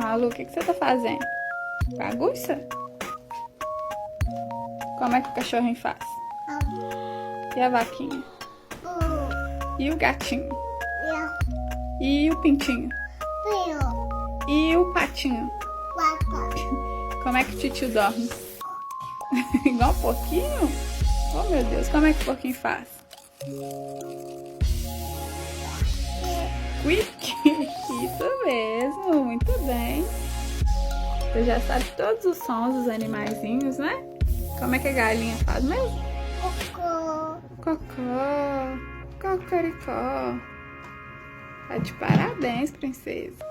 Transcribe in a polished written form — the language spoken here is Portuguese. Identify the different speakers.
Speaker 1: Malu, o que você tá fazendo? Bagunça? Como é que o cachorrinho faz? E a vaquinha? E o gatinho? E o pintinho? E o patinho? Como é que o titio dorme? Igual um porquinho? Oh, meu Deus, como é que o porquinho faz? Quick! Isso mesmo, muito bem. Você já sabe todos os sons dos animaizinhos, né? Como é que a galinha faz mesmo? Cocó, cocoricó. Tá de parabéns, princesa.